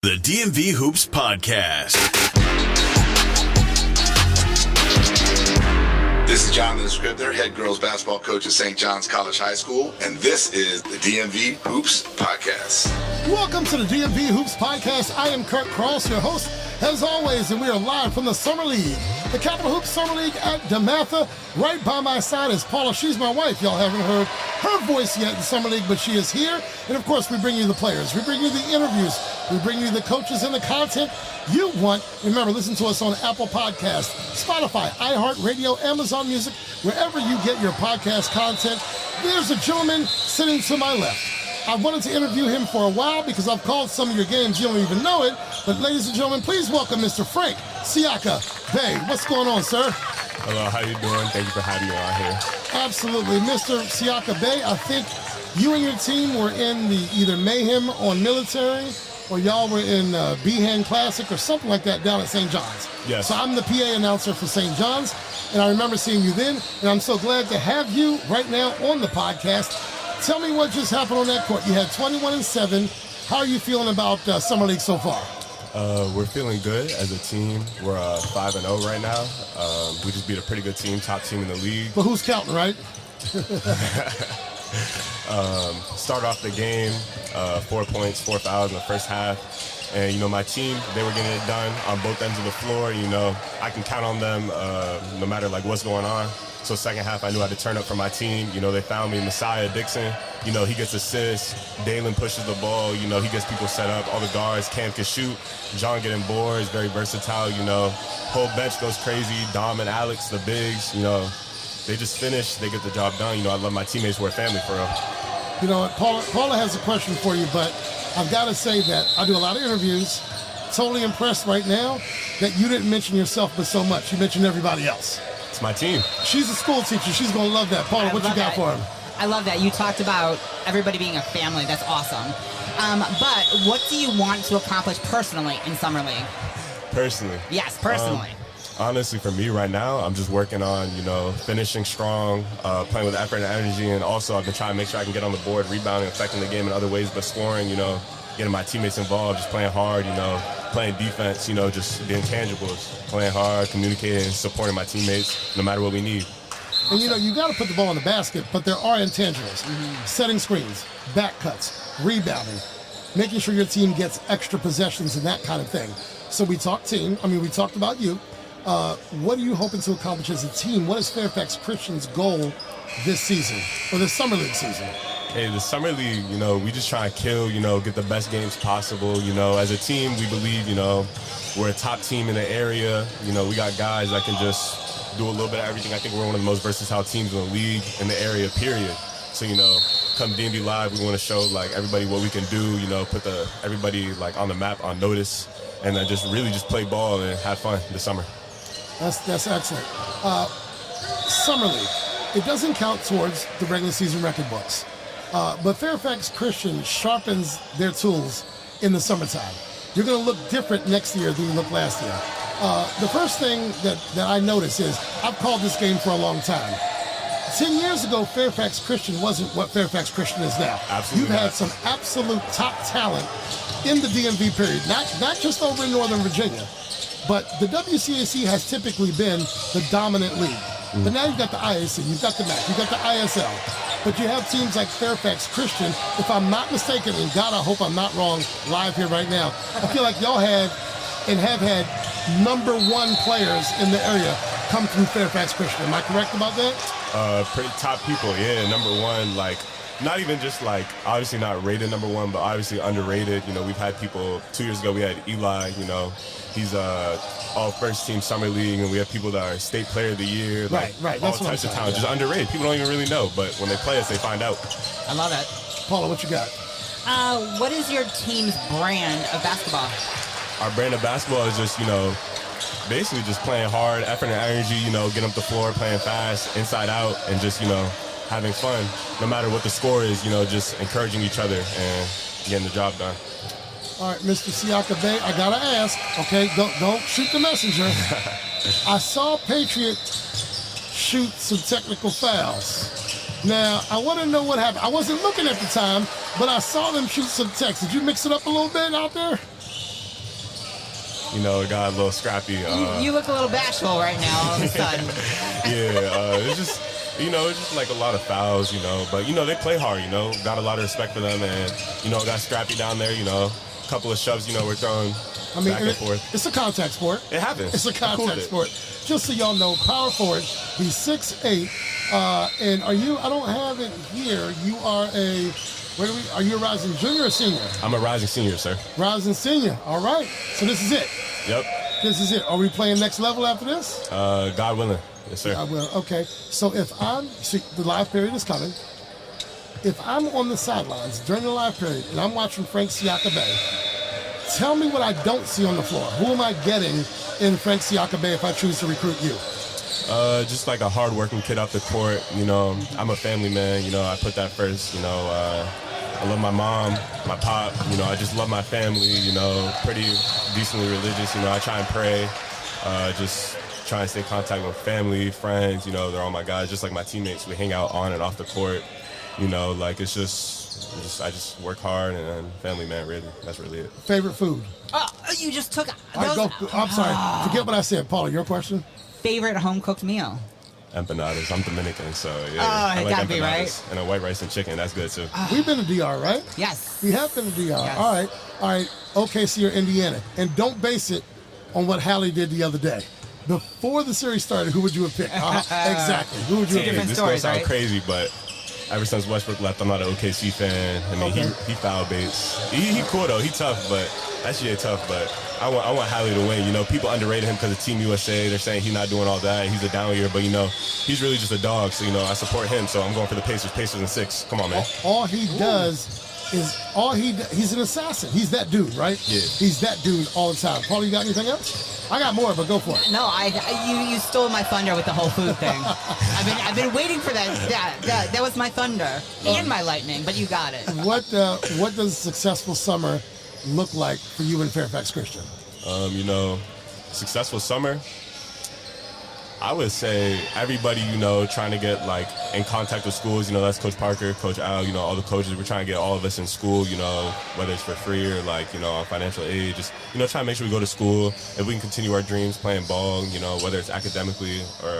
The DMV Hoops Podcast. This is John the Scripter, head girls basketball coach at St. John's College High School, and this is the DMV Hoops Podcast. Welcome to the DMV Hoops Podcast. I am Kurt Cross, your host, as always, and we are live from the Summer League, the Capital Hoops Summer League at DeMatha. Right by my side is Paula. She's my wife. Y'all haven't heard her voice yet in the Summer League, but she is here. And, of course, we bring you the players. We bring you the interviews. We bring you the coaches and the content you want. Remember, listen to us on Apple Podcasts, Spotify, iHeartRadio, Amazon Music, wherever you get your podcast content. There's a gentleman sitting to my left. I wanted to interview him for a while because I've called some of your games. You don't even know it. But ladies and gentlemen, please welcome Mr. Frank Siaca Bey. What's going on, sir? Hello, how you doing? Thank you for having me on here. Absolutely. Mr. Siaca Bey, I think you and your team were in the either Mayhem on Military or y'all were in Behan Classic or something like that down at St. John's. Yes. So I'm the PA announcer for St. John's, and I remember seeing you then, and I'm so glad to have you right now on the podcast. Tell me what just happened on that court. You had 21-7. How are you feeling about Summer League so far? We're feeling good as a team. We're 5-0 right now. We just beat a pretty good team, top team in the league. But who's counting, right? Start off the game, 4 points, 4 fouls in the first half. And, you know, my team, they were getting it done on both ends of the floor. You know, I can count on them no matter, like, what's going on. So second half, I knew I had to turn up for my team. You know, they found me, Messiah Dixon. You know, he gets assists. Dalen pushes the ball. You know, he gets people set up. All the guards, Cam can shoot. John getting boards, very versatile. You know, whole bench goes crazy. Dom and Alex, the bigs, you know, they just finish. They get the job done. You know, I love my teammates. We're a family for real. You know, Paula has a question for you, but I've got to say that I do a lot of interviews. Totally impressed right now that you didn't mention yourself but so much. You mentioned everybody else. It's my team. She's a school teacher. She's going to love that. Paula, what you got for him? I love that. You talked about everybody being a family. That's awesome. But what do you want to accomplish personally in Summer League? Personally? Yes, personally. Honestly, for me right now, I'm just working on, you know, finishing strong, playing with effort and energy, and also I've been trying to make sure I can get on the board, rebounding, affecting the game in other ways, but scoring, you know, getting my teammates involved, just playing hard, you know, playing defense, you know, just the intangibles, playing hard, communicating, supporting my teammates, no matter what we need. And, you know, you got to put the ball in the basket, but there are intangibles. Setting screens, back cuts, rebounding, making sure your team gets extra possessions and that kind of thing. So we talked team. I mean, we talked about you. What are you hoping to accomplish as a team? What is Fairfax Christian's goal this season, or this Summer League season? Hey, the Summer League, you know, we just try to kill, you know, get the best games possible. You know, as a team, we believe, you know, we're a top team in the area. You know, we got guys that can just do a little bit of everything. I think we're one of the most versatile teams in the league, in the area, period. So, you know, come DMV Live, we want to show, like, everybody what we can do, you know, put everybody, like, on the map, on notice, and then just really just play ball and have fun this summer. That's excellent. Summer League, it doesn't count towards the regular season record books. But Fairfax Christian sharpens their tools in the summertime. You're going to look different next year than you looked last year. The first thing that I notice is I've called this game for a long time. 10 years ago, Fairfax Christian wasn't what Fairfax Christian is now. Absolutely You've had some absolute top talent in the DMV period, not just over in Northern Virginia, but the WCAC has typically been the dominant league. But now you've got the IAC, you've got the MAC, you've got the ISL. But you have teams like Fairfax Christian, if I'm not mistaken, and God, I hope I'm not wrong live here right now, I feel like y'all have had #1 players in the area come through Fairfax Christian. Am I correct about that? Pretty top people, yeah. #1, like, not even just, like, obviously not rated #1, but obviously underrated. You know, we've had people, 2 years ago we had Eli, you know, he's all first team Summer League, and we have people that are state player of the year, like, right. all That's what types I'm of saying, talent, just underrated. People don't even really know, but when they play us, they find out. I love it. Paula, what you got? What is your team's brand of basketball? Our brand of basketball is just, you know, basically just playing hard, effort and energy, you know, getting up the floor, playing fast, inside out, and just, you know, having fun. No matter what the score is, you know, just encouraging each other and getting the job done. All right, Mr. Siaca Bey, I gotta ask, okay, don't shoot the messenger. I saw Patriot shoot some technical fouls. Now, I want to know what happened. I wasn't looking at the time, but I saw them shoot some techs. Did you mix it up a little bit out there? you know, it got a little scrappy. You look a little bashful right now all of a sudden. It's just, you know, it's just like a lot of fouls, you know. But, you know, they play hard, you know. Got a lot of respect for them. And, you know, got scrappy down there, you know. A couple of shoves, you know, we're throwing back and forth. It's a contact sport. It happens. It's a contact sport. Just so y'all know, power forward, he's 6'8". And are you, I don't have it here, you are are you a rising junior or senior? I'm a rising senior, sir. Rising senior. All right. So this is it. Yep. This is it. Are we playing next level after this? God willing. Yes, sir. God willing. Okay. So the live period is coming. If I'm on the sidelines during the live period and I'm watching Frank Siaca Bey, tell me what I don't see on the floor. Who am I getting in Frank Siaca Bey if I choose to recruit you? Just like a hard-working kid off the court. You know, I'm a family man. You know, I put that first. You know, I love my mom, my pop. You know, I just love my family. You know, pretty decently religious. You know, I try and pray. Just try and stay in contact with family, friends. You know, they're all my guys, just like my teammates. We hang out on and off the court. You know, like I just work hard and family man. Really, that's really it. Favorite food? You just took. I'm sorry. Forget what I said, Paula. Your question? Favorite home cooked meal? Empanadas. I'm Dominican, so yeah. I like gotta be right. And a white rice and chicken. That's good too. We've been to DR, right? Yes. We have been to DR. Yes. All right. OKC or Indiana, and don't base it on what Hallie did the other day. Before the series started, who would you have picked? Exactly. Who would you have picked? This gonna sound crazy, but ever since Westbrook left, I'm not an OKC fan. I mean, he foul baits. He cool though. He tough, but that shit tough. But I want Hallie to win. You know, people underrated him because of Team USA. They're saying he's not doing all that. He's a down year, but you know, he's really just a dog. So you know, I support him. So I'm going for the Pacers. Pacers in 6. Come on, man. All he does is he's an assassin. He's that dude, right? Yeah. He's that dude all the time. Paul, you got anything else? I got more, but go for it. No, you stole my thunder with the whole food thing. I've been waiting for that. That was my thunder and my lightning, but you got it. What does a successful summer look like for you in Fairfax Christian? You know, successful summer. I would say everybody, you know, trying to get like in contact with schools. You know, that's Coach Parker, Coach Al. You know, all the coaches. We're trying to get all of us in school. You know, whether it's for free or like, you know, on financial aid. Just, you know, trying to make sure we go to school. If we can continue our dreams playing ball. You know, whether it's academically or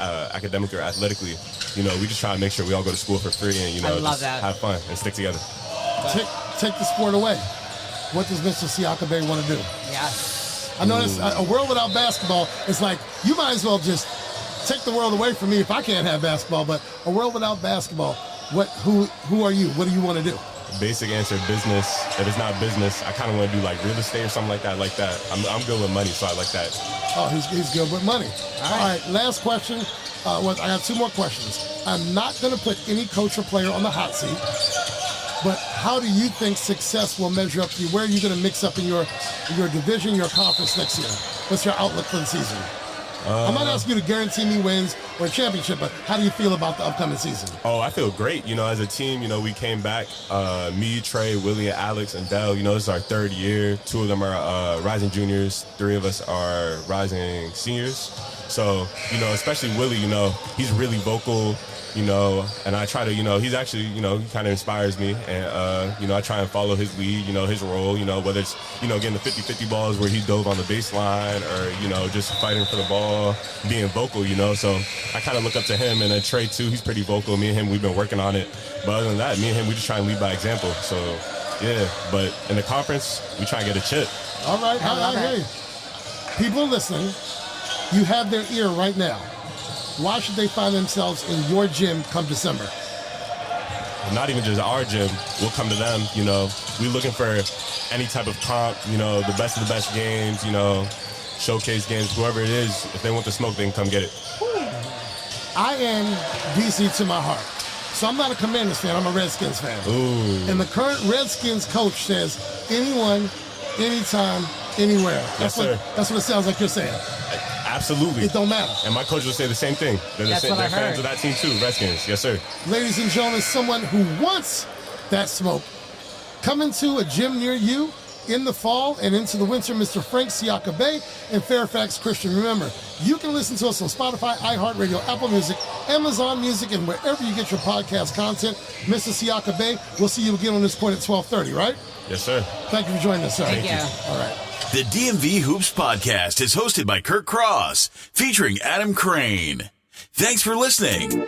athletically. You know, we just try to make sure we all go to school for free and, you know, just have fun and stick together. Take the sport away. What does Mr. Siaca Bey want to do? Yeah. I know that's a world without basketball. It's like you might as well just take the world away from me if I can't have basketball. But a world without basketball, who are you? What do you want to do? Basic answer: business. If it's not business, I kind of want to do like real estate or something like that. I'm good with money, so I like that. Oh, he's good with money. All right. Last question. I have 2 more questions. I'm not going to put any coach or player on the hot seat. But how do you think success will measure up to you? Where are you going to mix up in your division, your conference next year? What's your outlook for the season? I'm not asking you to guarantee me wins or a championship, but how do you feel about the upcoming season? Oh, I feel great. You know, as a team, you know, we came back. Me, Trey, Willie, Alex, and Dell. You know, this is our 3rd year. 2 of them are rising juniors. 3 of us are rising seniors. So, you know, especially Willie, you know, he's really vocal. You know, and I try to, you know, he's actually, you know, he kind of inspires me. And, you know, I try and follow his lead, you know, his role, you know, whether it's, you know, getting the 50-50 balls where he dove on the baseline or, you know, just fighting for the ball, being vocal, you know. So I kind of look up to him. And then Trey, too, he's pretty vocal. Me and him, we've been working on it. But other than that, me and him, we just try and lead by example. So, yeah. But in the conference, we try and get a chip. All right. I hear you. People are listening. You have their ear right now. Why should they find themselves in your gym come December? Not even just our gym. We'll come to them, you know. We're looking for any type of comp, you know, the best of the best games, you know, showcase games, whoever it is. If they want the smoke, they can come get it. I am DC to my heart. So I'm not a Commanders fan. I'm a Redskins fan. Ooh. And the current Redskins coach says anyone, anytime, anywhere. That's what it sounds like you're saying. Absolutely. It don't matter. And my coach will say the same thing. They're fans of that team too, Redskins. Yes, sir. Ladies and gentlemen, someone who wants that smoke, come into a gym near you in the fall and into the winter, Mr. Frank Siaca Bey and Fairfax Christian. Remember, you can listen to us on Spotify, iHeartRadio, Apple Music, Amazon Music, and wherever you get your podcast content. Mr. Siaca Bey, we'll see you again on this point at 12:30, right? Yes, sir. Thank you for joining us, sir. Thank you. All right. The DMV Hoops Podcast is hosted by Kurt Cross, featuring Adam Crain. Thanks for listening.